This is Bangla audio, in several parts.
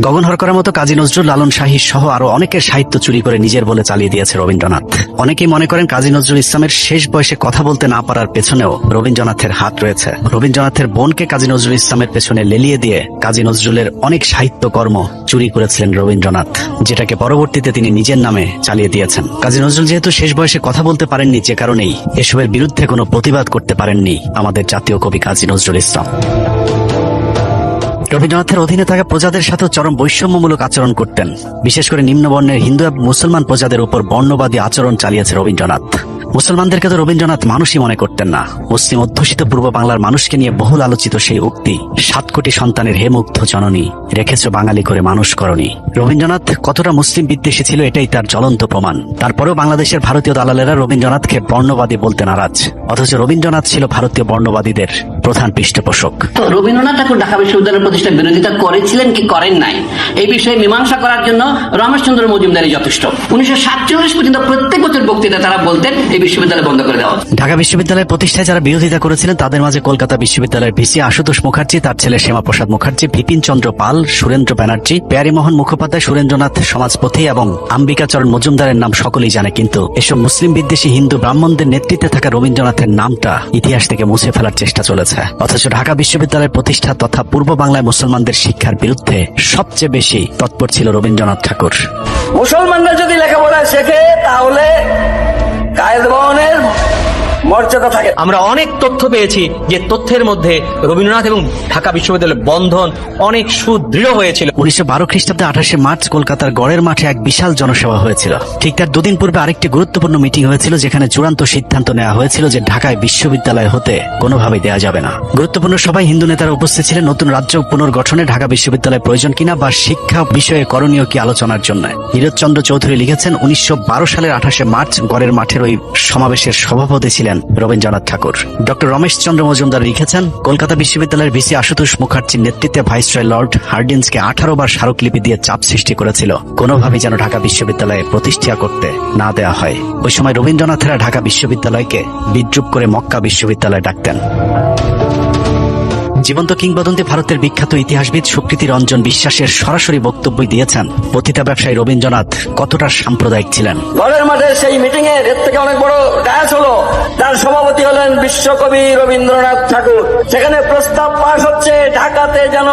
গগন হরকরের মতো কাজী নজরুল, লালন শাহী সহ আরো অনেকের সাহিত্য চুরি করে নিজের বলে চালিয়ে দিয়েছে রবীন্দ্রনাথ। অনেকেই মনে করেন কাজী নজরুল ইসলামের শেষ বয়সে কথা বলতে না পারার পেছনেও রবীন্দ্রনাথের হাত রয়েছে। রবীন্দ্রনাথের বোনকে কাজী নজরুল ইসলামের পেছনে লেলিয়ে দিয়ে কাজী নজরুলের অনেক সাহিত্য কর্ম চুরি করেছিলেন রবীন্দ্রনাথ, যেটাকে পরবর্তীতে তিনি নিজের নামে চালিয়ে দিয়েছেন। কাজী নজরুল যেহেতু শেষ বয়সে কথা বলতে পারেননি, যে কারণেই এসবের বিরুদ্ধে কোনো প্রতিবাদ করতে পারেননি আমাদের জাতীয় কবি কাজী নজরুল ইসলাম। রবীন্দ্রনাথের অধীনে থাকা প্রজাদের সাথেও চরম বৈষম্যমূলক আচরণ করতেন। বিশেষ করে নিম্নবর্ণের হিন্দু এবং মুসলমান প্রজাদের উপর বর্ণবাদী আচরণ চালিয়েছে রবীন্দ্রনাথ। মুসলমানদেরকে তো রবীন্দ্রনাথ মানুষই মনে করতেন না। মুসলিম অধ্যুষিত পূর্ব বাংলার মানুষকে নিয়ে বহুল আলোচিত সেই উক্তি, 7 কোটি সন্তানের হে মুগ্ধ জননী, রেখেছ বাঙালি করে মানুষ করণী। রবীন্দ্রনাথ কতটা মুসলিম বিদ্বেষী ছিল এটাই তার জ্বলন্ত প্রমাণ। তারপরেও বাংলাদেশের ভারতীয় দালালেরা রবীন্দ্রনাথকে বর্ণবাদী বলতে নারাজ, অথচ রবীন্দ্রনাথ ছিল ভারতীয় বর্ণবাদীদের প্রধান পৃষ্ঠপোষক। তো রবীন্দ্রনাথ ঠাকুর ঢাকা বিশ্ববিদ্যালয়ের প্রতিষ্ঠার বিরোধিতা করেছিলেন কি করেন নাই, এই বিষয়ে মীমাংসা করার জন্য রমেশচন্দ্র মজুমদারই যথেষ্ট। 1947 পর্যন্ত প্রত্যেক বছর বক্তৃতা তারা বলতেন এই বিশ্ববিদ্যালয় বন্ধ করে দেওয়া। ঢাকা বিশ্ববিদ্যালয়ের প্রতিষ্ঠায় যারা বিরোধিতা করেছিলেন তাদের মাঝে কলকাতা বিশ্ববিদ্যালয়ের ভিসি আশুতোষ মুখার্জি, তার ছেলে শ্যামাপ্রসাদ মুখার্জি, বিপিন চন্দ্র পাল, সুরেন্দ্র ব্যানার্জি, প্যারীমোহন মুখোপাধ্যায়, সুরেন্দ্রনাথ সমাজপতি এবং অম্বিকাচরণ মজুমদারের নাম সকলেই জানে। কিন্তু এসব মুসলিম বিদ্বেষী হিন্দু ব্রাহ্মণদের নেতৃত্বে থাকা রবীন্দ্রনাথের নামটা ইতিহাস থেকে মুছে ফেলার চেষ্টা চলেছে। অথচ ঢাকা বিশ্ববিদ্যালয়ের প্রতিষ্ঠা তথা পূর্ব বাংলায় মুসলমানদের শিক্ষার বিরুদ্ধে সবচেয়ে বেশি তৎপর ছিল রবীন্দ্রনাথ ঠাকুর। মুসলমানরা যদি লেখাপড়া শেখে তাহলে কায়েদ বাহনের মর্যাদা থাকে। আমরা অনেক তথ্য পেয়েছি যে তথ্যের মধ্যে রবীন্দ্রনাথ এবং ঢাকা বিশ্ববিদ্যালয়ের বন্ধন অনেক সুদৃঢ় হয়েছিল। 1912 খ্রিস্টাব্দে 28শে মার্চ কলকাতার গড়ের মাঠে এক বিশাল জনসভা হয়েছিল। ঠিক তার 2 দিন পূর্বে আরেকটি গুরুত্বপূর্ণ মিটিং হয়েছিল, যেখানে চূড়ান্ত সিদ্ধান্ত নেওয়া হয়েছিল যে ঢাকায় বিশ্ববিদ্যালয় হতে কোনোভাবেই দেওয়া যাবে না। গুরুত্বপূর্ণ সভায় হিন্দু নেতারা উপস্থিত ছিলেন নতুন রাজ্য পুনর্গঠনে ঢাকা বিশ্ববিদ্যালয় প্রয়োজন কিনা বা শিক্ষা বিষয়ে করণীয় কি আলোচনার জন্য। নীরজচন্দ্র চৌধুরী লিখেছেন, 1912 সালের 28শে মার্চ গড়ের মাঠের ওই সমাবেশের সভাপতি ছিলেন রবীন্দ্রনাথ ঠাকুর। ডক্টর রমেশচন্দ্র মজুমদার লিখেছেন, কলকাতা বিশ্ববিদ্যালয়ের ভিসি আশুতোষ মুখার্জির নেতৃত্বে ভাইসরয় লর্ড হার্ডিন্সকে 18 বার স্মারকলিপি দিয়ে চাপ সৃষ্টি করেছিল কোনোভাবেই যেন ঢাকা বিশ্ববিদ্যালয়ে প্রতিষ্ঠা করতে না দেওয়া হয়। ওই সময় রবীন্দ্রনাথেরা ঢাকা বিশ্ববিদ্যালয়কে বিদ্রুপ করে মক্কা বিশ্ববিদ্যালয় ডাকতেন। জীবন্ত কিংবদন্তি ভারতের বিখ্যাত ইতিহাসবিদ সুকৃতি রঞ্জন বিশ্বাসের সরাসরি বক্তব্য দিয়েছেন পতিতা ব্যবসায়ী রবীন্দ্রনাথ কতটা সাম্প্রদায়িক ছিলেন। ঘরের মাঠে সেই মিটিং এর থেকে অনেক বড় ডায়াস হলো, তার সভাপতি হলেন বিশ্বকবি রবীন্দ্রনাথ ঠাকুর। সেখানে প্রস্তাব পাস হচ্ছে ঢাকাতে যেন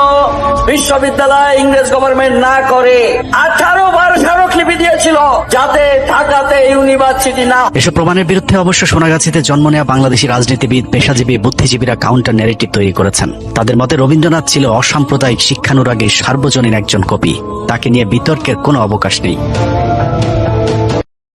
বিশ্ববিদ্যালয় ইংরেজ গভর্নমেন্ট না করে। 18 বার স্মারকলিপি দিয়েছিল যাতে ঢাকাতে ইউনিভার্সিটি না। এসব প্রমাণের বিরুদ্ধে অবশ্য সোনাগাছিতে জন্ম নেওয়া বাংলাদেশি রাজনীতিবিদ, পেশাজীবী, বুদ্ধিজীবীরা কাউন্টার ন্যারেটিভ তৈরি করেছেন। তাদের মতে রবীন্দ্রনাথ ছিল অসাম্প্রদায়িক, শিক্ষানুরাগী, সার্বজনীন একজন কবি। তাকে নিয়ে বিতর্কের কোনো অবকাশ নেই।